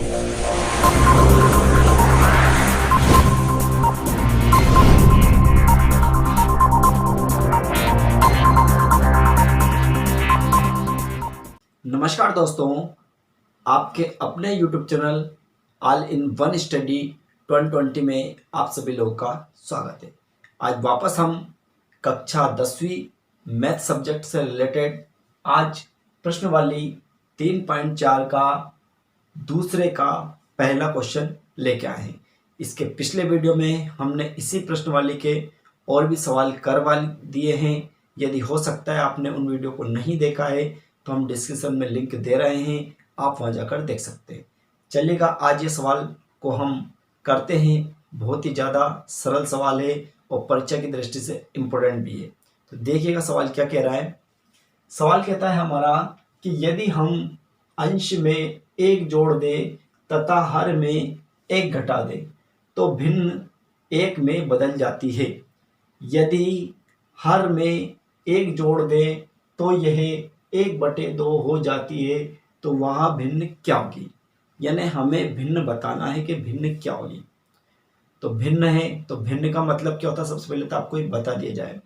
नमस्कार दोस्तों, आपके अपने YouTube channel all in one study 2020 में आप सभी लोगों का स्वागत है। आज वापस हम कक्षा 10वीं मैथ सब्जेक्ट से रिलेटेड आज प्रश्न वाली 3.4 का दूसरे का पहला क्वेश्चन लेके आए हैं। इसके पिछले वीडियो में हमने इसी प्रश्न वाली के और भी सवाल करवा दिए हैं। यदि हो सकता है आपने उन वीडियो को नहीं देखा है तो हम डिस्क्रिप्शन में लिंक दे रहे हैं, आप वहां जाकर देख सकते हैं। चलिएगा, आज ये सवाल को हम करते हैं। बहुत ही ज़्यादा सरल सवाल है और परीक्षा की दृष्टि से इम्पोर्टेंट भी है। तो देखिएगा सवाल क्या कह रहा है। सवाल कहता है हमारा कि यदि हम अंश में 1 जोड़ दें तथा हर में 1 घटा दें तो भिन्न 1 में बदल जाती है। यदि हर में 1 जोड़ दें तो यह 1/2 हो जाती है, तो वहाँ भिन्न क्या होगी। यानी हमें भिन्न बताना है कि भिन्न क्या होगी। तो भिन्न है तो भिन्न का मतलब क्या होता है, सबसे पहले तो आपको ये बता दिया जाए।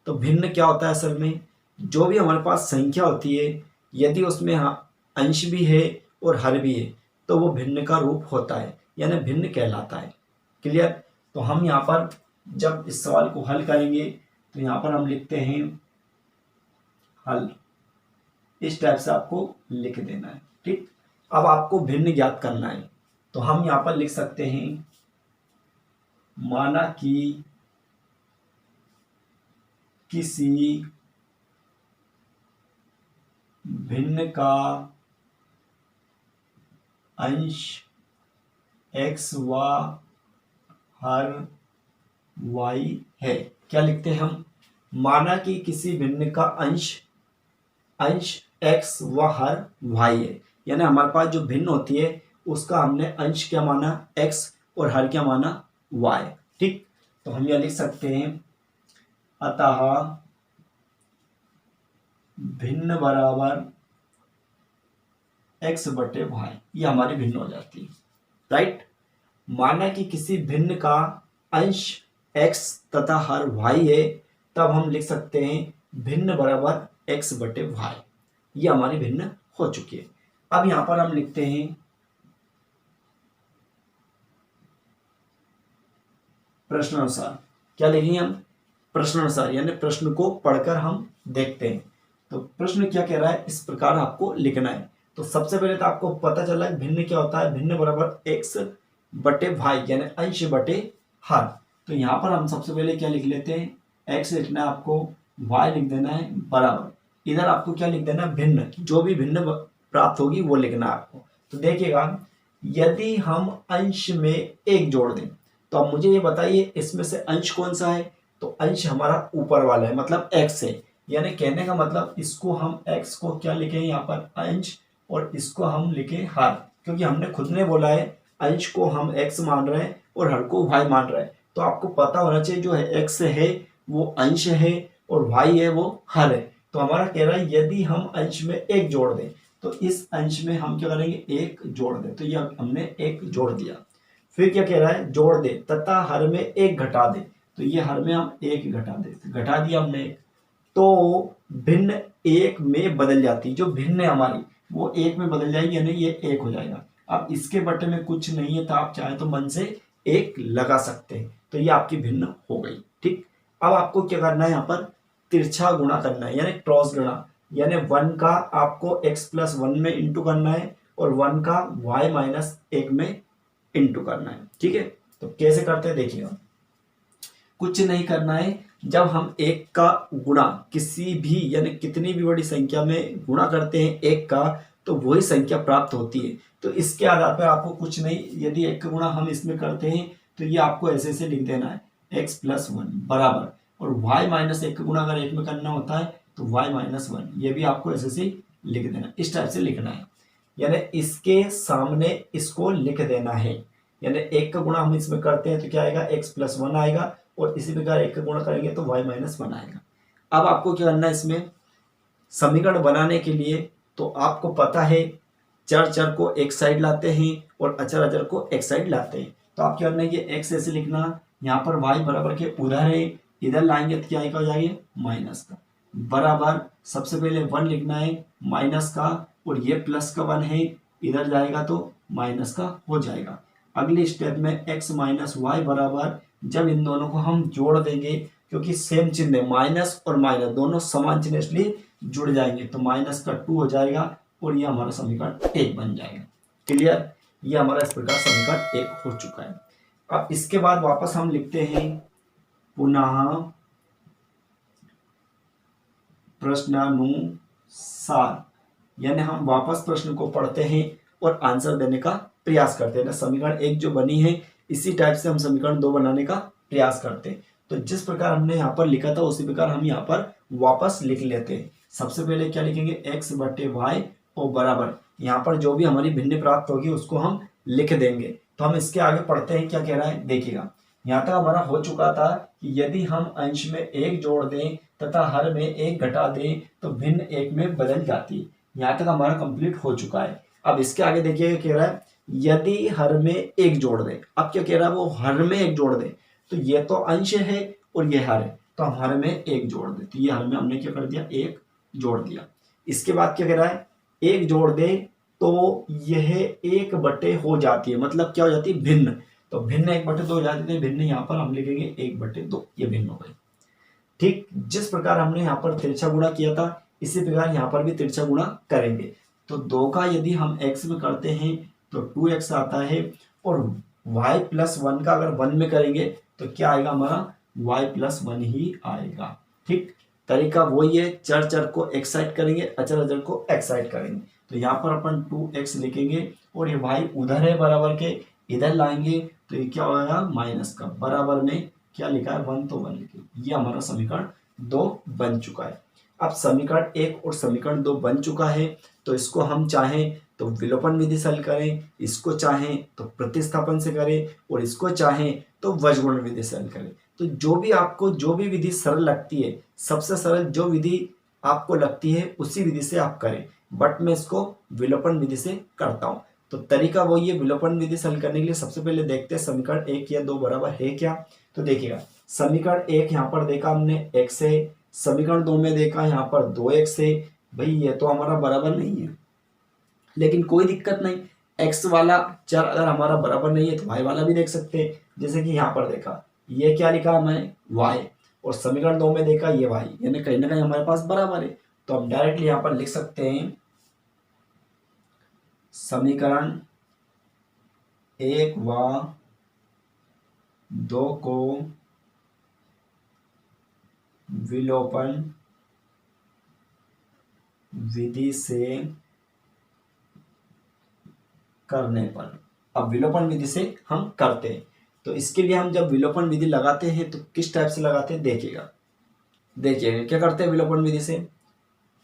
तो भिन्न क्या होता है, असल में जो भी हमारे पास संख्या होती है यदि उसमें अंश भी है और हर भी है तो वो भिन्न का रूप होता है, यानी भिन्न कहलाता है। क्लियर। तो हम यहाँ पर जब इस सवाल को हल करेंगे तो यहाँ पर हम लिखते हैं हल। इस टाइप से आपको लिख देना है। ठीक। अब आपको भिन्न ज्ञात करना है तो हम यहां पर लिख सकते हैं माना कि किसी भिन्न का अंश x व हर y है। क्या लिखते हैं हम, माना कि किसी भिन्न का अंश x व हर y है। यानी हमारे पास जो भिन्न होती है उसका हमने अंश क्या माना x और हर क्या माना y। ठीक। तो हम यह लिख सकते हैं अतः भिन्न बराबर x/y। ये हमारी भिन्न हो जाती है। राइट। माना कि किसी भिन्न का अंश x तथा हर y है, तब हम लिख सकते हैं भिन्न बराबर x/y। ये हमारी भिन्न हो चुकी है। अब यहां पर हम लिखते हैं प्रश्नानुसार। क्या लिखेंगे हम, प्रश्नानुसार, यानी प्रश्न को पढ़कर हम देखते हैं। तो प्रश्न क्या कह रहा है, इस प्रकार आपको लिखना है। तो सबसे पहले तो आपको पता चला भिन्न क्या होता है, भिन्न बराबर x/y, यानी अंश बटे हर। तो यहां पर हम सबसे पहले क्या लिख लेते हैं, x लिखना है आपको, y लिख देना है बराबर, इधर आपको क्या लिख देना, भिन्न। जो भी भिन्न प्राप्त होगी वो लिखना है आपको। तो देखिएगा, यदि हम अंश में 1 जोड़ दें तो अब मुझे ये बताइए इसमें से अंश कौन सा है। तो अंश हमारा ऊपर वाला है, मतलब x है। यानी कहने का मतलब इसको हम x को क्या लिखें यहाँ पर अंश और इसको हम लिखें हर, क्योंकि हमने खुद ने बोला है अंश को हम x मान रहे हैं और हर को y मान रहे हैं। तो आपको पता होना चाहिए जो है x है वो अंश है और y है वो हर है। तो हमारा कह रहा है यदि हम अंश में 1 जोड़ दें तो इस अंश में हम क्या करेंगे, 1 जोड़ दें। तो ये हमने 1 जोड़ दिया। फिर क्या कह रहा है, जोड़ दे तथा हर में 1 घटा दे। तो ये हर में हम 1 घटा दे, घटा दिया हमने 1। तो भिन्न 1 में बदल जाती, जो भिन्न है हमारी वो 1 में बदल जाएगी, यानी ये 1 हो जाएगा। अब इसके बटे में कुछ नहीं है तो आप चाहे तो मन से 1 लगा सकते हैं। तो ये आपकी भिन्न हो गई। ठीक। अब आपको क्या करना है, यहाँ पर तिरछा गुणा करना है, यानी क्रॉस गुणा। यानी 1 का आपको x+1 में इंटू करना है और 1 का y-1 में इंटू करना है। ठीक है। तो कैसे करते हैं देखिएगा, कुछ नहीं करना है। जब हम 1 का गुणा किसी भी यानी कितनी भी बड़ी संख्या में गुणा करते हैं 1 का, तो वही संख्या प्राप्त होती है। तो इसके आधार पर आपको कुछ नहीं, यदि 1 का गुणा हम इसमें करते हैं तो ये आपको ऐसे ऐसे लिख देना है x+1 बराबर, और y-1 का गुणा अगर 1 में करना होता है तो y-1, ये भी आपको ऐसे से लिख देना, इस टाइप से लिखना है। यानी इसके सामने इसको लिख देना है। यानी 1 का गुणा हम इसमें करते हैं तो क्या आएगा, x+1 आएगा, और इसी प्रकार 1 का गुणा करेंगे तो y-1 आएगा। अब आपको क्या करना है, इसमें समीकरण बनाने के लिए तो आपको पता है चर को एक साइड लाते हैं और अचर को एक साइड लाते हैं। तो आप क्या करना है, ये x ऐसे लिखना, यहाँ पर y बराबर के उधर है, इधर लाएंगे तो क्या हो जाएगा माइनस का, बराबर सबसे पहले 1 लिखना है माइनस का, और ये प्लस का 1 है, इधर जाएगा तो माइनस का हो जाएगा। अगले स्टेप में x माइनस वाई बराबर, जब इन दोनों को हम जोड़ देंगे, क्योंकि सेम चिन्ह है, माइनस और माइनस दोनों समान चिन्ह इसलिए जुड़ जाएंगे, तो माइनस का 2 हो जाएगा और ये हमारा समीकरण 1 बन जाएगा। क्लियर, ये हमारा इस प्रकार समीकरण 1 हो चुका है। अब इसके बाद वापस हम लिखते हैं पुनः प्रश्नानुसार, यानी हम वापस प्रश्न को पढ़ते हैं और आंसर देने का प्रयास करते हैं ना। समीकरण 1 जो बनी है इसी टाइप से हम समीकरण 2 बनाने का प्रयास करते हैं। तो जिस प्रकार हमने यहाँ पर लिखा था उसी प्रकार हम यहाँ पर वापस लिख लेते हैं। सबसे पहले क्या लिखेंगे, x बटे वाई और बराबर, यहाँ पर जो भी हमारी भिन्न प्राप्त होगी उसको हम लिख देंगे। तो हम इसके आगे पढ़ते हैं, क्या कह रहा है देखिएगा। यहाँ तक हमारा हो चुका था कि यदि हम अंश में 1 जोड़ दें तथा हर में 1 घटा दें तो भिन्न 1 में बदल जाती है। यहाँ तक हमारा कंप्लीट हो चुका है। अब इसके आगे देखिएगा, कह रहा है यदि हर में 1 जोड़ दें। अब क्या कह रहा है, वो हर में 1 जोड़ दें, तो ये तो अंश है और ये हर है, तो हम हर में 1 जोड़ दें, तो ये हर में हमने क्या कर दिया 1 जोड़ दिया। इसके बाद क्या कह रहा है, 1 जोड़ दे तो यह 1 बटे हो जाती है, मतलब क्या हो जाती है भिन्न, तो भिन्न 1 बटे 2 हो जाती है, भिन्न यहाँ पर हम लिखेंगे 1 बटे 2, ये भिन्न हो गई। ठीक, जिस प्रकार हमने यहाँ पर तिरछा गुणा किया था इसी प्रकार यहाँ पर भी तिरछा गुणा करेंगे। तो 2 का यदि हम x में करते हैं तो 2x आता है, और y प्लस 1 का अगर 1 में करेंगे तो क्या आएगा हमारा y प्लस 1 ही आएगा। ठीक, तरीका वही है, चर को एक साइड करेंगे, अचर को एक साइड करेंगे। तो यहाँ पर अपन 2x लिखेंगे और ये y उधर है बराबर के, इधर लाएंगे तो ये क्या होगा माइनस का, बराबर में क्या लिखा है 1 तो 1 लिखे। ये हमारा समीकरण 2 बन चुका है। अब समीकरण 1 और समीकरण 2 बन चुका है, तो इसको हम चाहें तो विलोपन विधि से हल करें, इसको चाहें तो प्रतिस्थापन से करें, और इसको चाहें तो वज्रगुण विधि से हल करें। तो जो भी आपको जो भी विधि सरल लगती है, सबसे सरल जो विधि आपको लगती है उसी विधि से आप करें, बट मैं इसको विलोपन विधि से करता हूँ। तो तरीका वही है, विलोपन विधि से हल करने के लिए सबसे पहले देखते हैं समीकरण 1 या 2 बराबर है क्या। तो देखिएगा, समीकरण 1 यहाँ पर देखा हमने x है, समीकरण 2 में देखा यहाँ पर 2x है। भाई ये तो हमारा बराबर नहीं है, लेकिन कोई दिक्कत नहीं, x वाला चर अगर हमारा बराबर नहीं है तो y वाला भी देख सकते हैं। जैसे कि यहाँ पर देखा ये क्या लिखा मैंने y, और समीकरण 2 में देखा ये y, यानी कहीं ना कहीं हमारे पास बराबर है। तो हम डायरेक्टली यहाँ पर लिख सकते हैं समीकरण 1 व 2 को विलोपन विधि से करने पर, अब विलोपन विधि से हम करते हैं, तो इसके लिए हम जब विलोपन विधि लगाते हैं तो किस टाइप से लगाते हैं देखिएगा। देखिए क्या करते हैं विलोपन विधि से,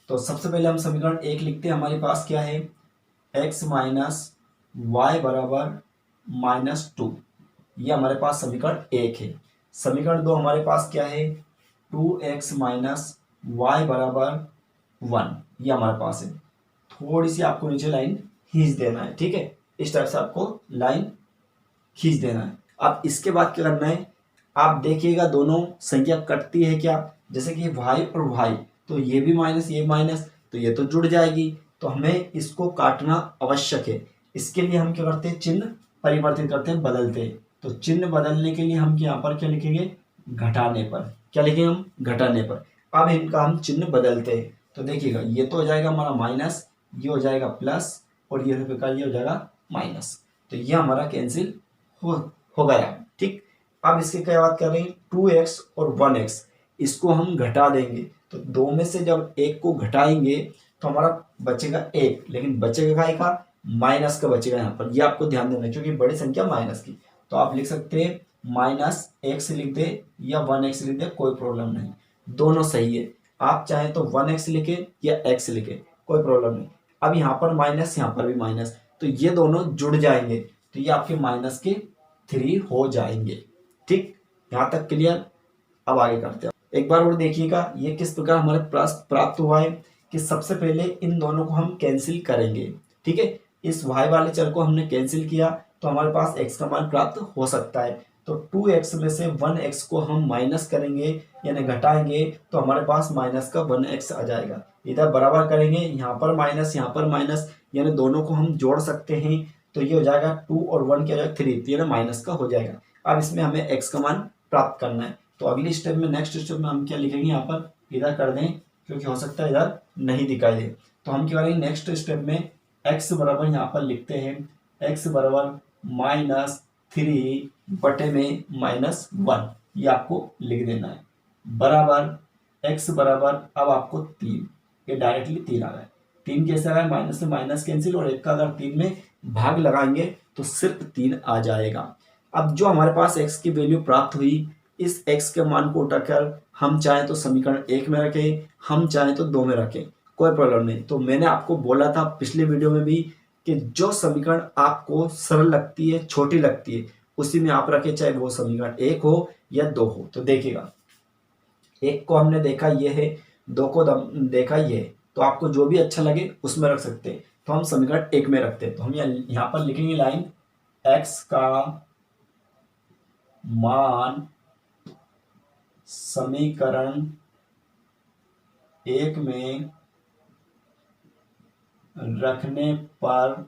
तो सबसे पहले हम समीकरण 1 लिखते हैं, हमारे पास क्या है x माइनस वाई बराबर -2, ये हमारे पास समीकरण 1 है। समीकरण 2 हमारे पास क्या है 2x माइनस वाई बराबर 1, ये हमारे पास है। थोड़ी सी आपको नीचे लाइन खींच देना है, ठीक है, इस टाइप से आपको लाइन खींच देना है। अब इसके बाद क्या करना है, आप देखिएगा दोनों संख्या कटती है क्या, जैसे कि y और y, तो ये भी माइनस ये माइनस, तो ये तो जुड़ जाएगी, तो हमें इसको काटना आवश्यक है। इसके लिए हम क्या करते हैं, चिन्ह परिवर्तित करते हैं, बदलते हैं। तो चिन्ह बदलने के लिए हम यहाँ पर क्या लिखेंगे, घटाने पर, क्या लिखेंगे हम घटाने पर। अब इनका हम चिन्ह बदलते हैं, तो देखिएगा ये तो हो जाएगा हमारा माइनस, ये हो जाएगा प्लस, और ये प्रकार ये हो जाएगा माइनस, तो ये हमारा कैंसिल हो गया। ठीक, अब इसकी क्या बात कर रहे हैं 2x और 1x, इसको हम घटा देंगे, तो 2 में से जब 1 को घटाएंगे तो हमारा बचेगा 1, लेकिन बचेगा काय का, माइनस का बचेगा यहाँ पर, ये आपको ध्यान देना क्योंकि बड़ी संख्या माइनस की। तो आप लिख सकते हैं -x लिख दे या 1x लिख दे, कोई प्रॉब्लम नहीं, दोनों सही है। आप चाहें तो 1x लिखे या x लिखे, कोई प्रॉब्लम नहीं। अब यहाँ पर माइनस, यहाँ पर भी माइनस, तो ये दोनों जुड़ जाएंगे, तो ये आपके -3 हो जाएंगे। ठीक, यहाँ तक क्लियर। अब आगे करते हैं, एक बार और देखिएगा ये किस प्रकार हमारे पास प्राप्त हुआ है कि सबसे पहले इन दोनों को हम कैंसिल करेंगे। ठीक है, इस y वाले चर को हमने कैंसिल किया तो हमारे पास x का मान प्राप्त हो सकता है। तो 2x में से 1x को हम माइनस करेंगे यानी घटाएंगे तो हमारे पास माइनस का 1x आ जाएगा। इधर बराबर करेंगे, यहाँ पर माइनस यानी दोनों को हम जोड़ सकते हैं तो ये हो जाएगा 2 और 1 क्या हो जाएगा 3, तो ये माइनस का हो जाएगा। अब इसमें हमें x का मान प्राप्त करना है तो अगली स्टेप में नेक्स्ट स्टेप में हम क्या लिखेंगे, यहाँ पर इधर कर दें क्योंकि हो सकता है इधर नहीं दिखाई दे। तो हम क्या करेंगे नेक्स्ट स्टेप में x बराबर यहाँ पर लिखते हैं x बराबर -3/-1 ये आपको लिख देना है बराबर x बराबर अब आपको 3, ये डायरेक्टली 3 आ गया। 3 कैसे आया, माइनस से माइनस कैंसिल और 1 का अगर 3 में भाग लगाएंगे तो सिर्फ 3 आ जाएगा। अब जो हमारे पास x की वैल्यू प्राप्त हुई, इस x के मान को उठाकर हम चाहें तो समीकरण 1 में रखें, हम चाहें तो 2 में रखें, कोई प्रॉब्लम नहीं। तो मैंने आपको बोला था पिछले वीडियो में भी कि जो समीकरण आपको सरल लगती है, छोटी लगती है, उसी में आप रखें, चाहे वो समीकरण 1 हो या 2 हो। तो देखिएगा 1 को हमने देखा ये है, 2 को देखा ये है, तो आपको जो भी अच्छा लगे उसमें रख सकते हैं। तो हम समीकरण 1 में रखते हैं तो हम यहाँ पर लिखेंगे लाइन x का मान समीकरण 1 में रखने पर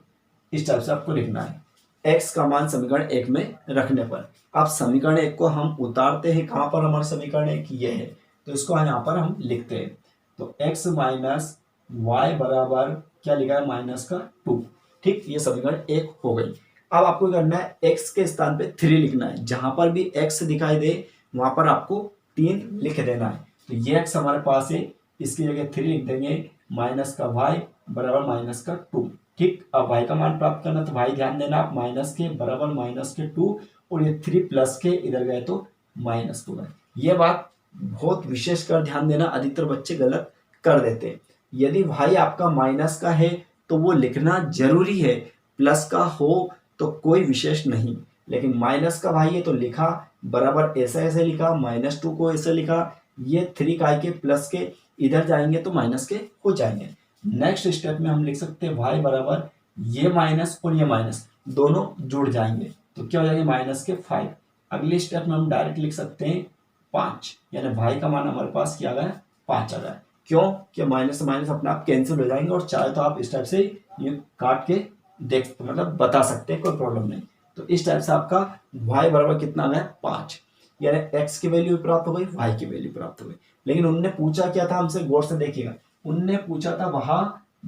इस टाइप से आपको लिखना है, x का मान समीकरण 1 में रखने पर। अब समीकरण 1 को हम उतारते हैं, कहां पर हमारा समीकरण 1 ये है तो इसको यहाँ पर हम लिखते हैं। तो x माइनस वाई बराबर क्या लिखा है -2, ठीक, ये समीकरण 1 हो गई। अब आपको करना है x के स्थान पे 3 लिखना है, जहां पर भी x दिखाई दे वहां पर आपको 3 लिख देना है। तो ये x हमारे पास है, इसकी जगह 3 लिख देंगे, -y बराबर -2, ठीक। अब y का मान प्राप्त करना तो y ध्यान देना आप माइनस के बराबर -2 और ये 3 प्लस के इधर गए तो -2 गए। ये बात बहुत विशेष कर ध्यान देना, अधिकतर बच्चे गलत कर देते हैं। यदि y आपका माइनस का है तो वो लिखना जरूरी है, प्लस का हो तो कोई विशेष नहीं, लेकिन माइनस का y है तो लिखा बराबर ऐसे लिखा, -2 को ऐसे लिखा, ये 3 का के प्लस के इधर जाएंगे तो माइनस के हो जाएंगे। नेक्स्ट स्टेप में हम लिख सकते हैं y बराबर ये माइनस और ये माइनस दोनों जुड़ जाएंगे तो क्या हो जाएंगे -5। अगले स्टेप में हम डायरेक्ट लिख सकते हैं 5, यानी y का मान हमारे पास क्या गया 5 आ गया। क्यों कि माइनस से माइनस अपने आप कैंसिल हो जाएंगे और चाहे तो आप इस टाइप से ये काट के देख मतलब बता सकते हैं, कोई प्रॉब्लम नहीं। तो इस टाइप से आपका y बराबर कितना आ गया 5, यानी x की वैल्यू प्राप्त हो गई, y की वैल्यू प्राप्त हो गई। लेकिन उनने पूछा क्या था हमसे, गौर से देखिएगा, उनने पूछा था वहां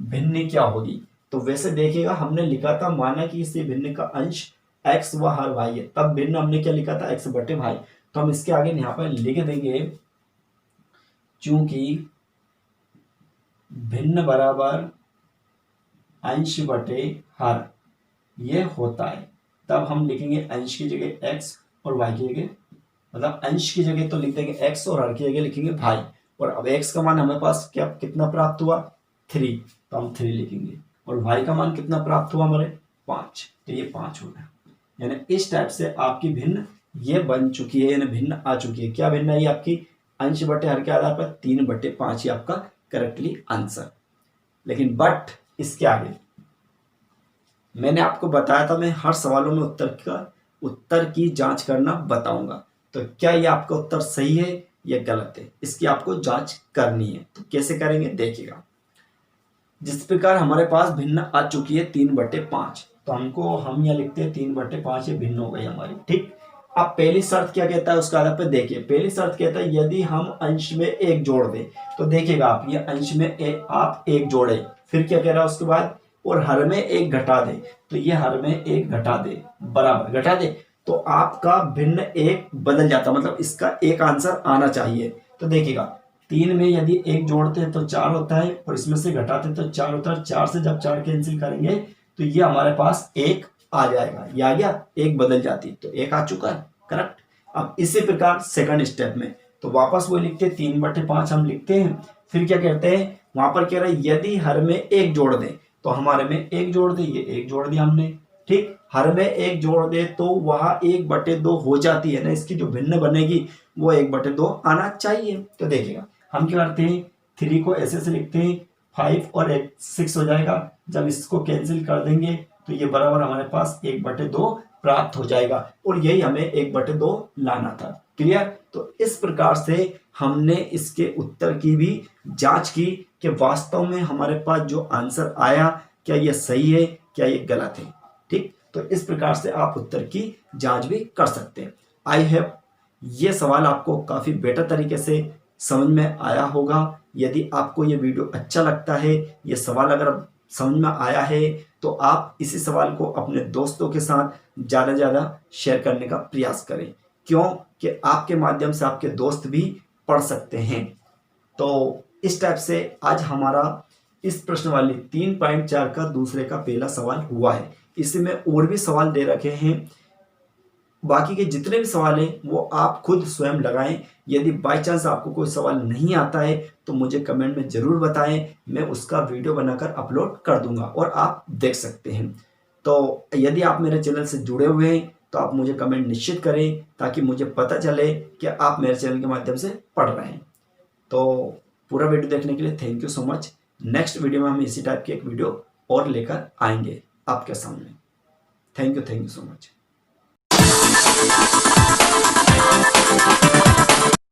भिन्न क्या होगी। तो वैसे देखिएगा हमने लिखा था माना कि इस भिन्न का अंश x व हर y है, तब भिन्न हमने क्या लिखा था x/y। तो हम इसके आगे यहाँ पर लिख देंगे चूंकि भिन्न बराबर अंश बटे हर ये होता है, तब हम लिखेंगे अंश की जगह x और y की जगह, मतलब अंश की जगह तो लिख देंगे x और हर की जगह लिखेंगे y। और अब x का मान हमें पास क्या कितना प्राप्त हुआ 3, तो हम 3 लिखेंगे, और y का मान कितना प्राप्त हुआ हमारे 5, तो ये 5 हो गया। यानी इस टाइप से आपकी भिन्न ये बन चुकी है, यानी भिन्न आ चुकी है। क्या भिन्न है ये आपकी अंश बटे हर के आधार पर 3/5 ही आपका करेक्टली आंसर। लेकिन बट इसके आगे मैंने आपको बताया था मैं हर सवालों में उत्तर की जांच करना बताऊंगा, तो क्या ये आपका उत्तर सही है या गलत है, इसकी आपको जांच करनी है। तो कैसे करेंगे देखिएगा, जिस प्रकार हमारे पास भिन्न आ चुकी है 3/5, तो हम यहाँ लिखते हैं 3/5 ये भिन्न हो गई हमारी, ठीक। अब पहली शर्त क्या कहता है उसका आधार पर देखिए, पहली शर्त कहता है यदि हम अंश में 1 जोड़ दें, तो देखिएगा आप ये अंश में आप 1 जोड़े, फिर क्या कह रहा है उसके बाद, और हर में 1 घटा दे, तो ये हर में 1 घटा दे बराबर घटा दे, तो आपका भिन्न 1 बदल जाता, मतलब इसका एक आंसर आना चाहिए। तो देखिएगा 3 में यदि 1 जोड़ते हैं तो 4 होता है, और इसमें से घटाते हैं तो 4 होता है, 4 से जब 4 कैंसिल करेंगे तो ये हमारे पास 1 आ जाएगा, ये आ गया, 1 बदल जाती तो 1 आ चुका है, करेक्ट। अब इसी प्रकार सेकंड स्टेप में तो वापस वो लिखते हैं 3/5 हम लिखते हैं, फिर क्या कहते हैं वहां पर कह रहे हैं यदि हर में 1 जोड़ दें, तो हमारे में 1 जोड़ दे, ये 1 जोड़ दिया हमने, ठीक। हर में 1 जोड़ दे तो वहां 1/2 हो जाती है ना, इसकी जो भिन्न बनेगी वो 1/2 आना चाहिए। तो देखिएगा हम क्या करते हैं 3 को ऐसे से लिखते हैं, 5 और 6 हो जाएगा, जब इसको कैंसिल कर देंगे तो ये बराबर हमारे पास 1/2 प्राप्त हो जाएगा और यही हमें 1/2 लाना था। क्लियर? तो इस प्रकार से हमने इसके उत्तर की भी जांच की कि वास्तव में हमारे पास जो आंसर आया क्या ये सही है, क्या ये गलत है। ठीक, तो इस प्रकार से आप उत्तर की जांच भी कर सकते हैं। आई हैव ये सवाल आपको काफ़ी बेटर तरीके से समझ में आया होगा। यदि आपको ये वीडियो अच्छा लगता है, ये सवाल अगर समझ में आया है, तो आप इसी सवाल को अपने दोस्तों के साथ ज़्यादा से ज़्यादा शेयर करने का प्रयास करें। क्यों? कि आपके माध्यम से आपके दोस्त भी पढ़ सकते हैं। तो इस टाइप से आज हमारा इस प्रश्न वाली 3.4 का दूसरे का पहला सवाल हुआ है। इसमें और भी सवाल दे रखे हैं। बाकी के जितने भी सवाल हैं वो आप खुद स्वयं लगाएं। यदि बाय चांस आपको कोई सवाल नहीं आता है तो मुझे कमेंट में ज़रूर बताएं, मैं उसका वीडियो बनाकर अपलोड कर दूंगा और आप देख सकते हैं। तो यदि आप मेरे चैनल से जुड़े हुए हैं तो आप मुझे कमेंट निश्चित करें ताकि मुझे पता चले कि आप मेरे चैनल के माध्यम से पढ़ रहे हैं। तो पूरा वीडियो देखने के लिए thank you so much. Next video में हम इसी टाइप की एक वीडियो और लेकर आएंगे आपके सामने। Thank you so much.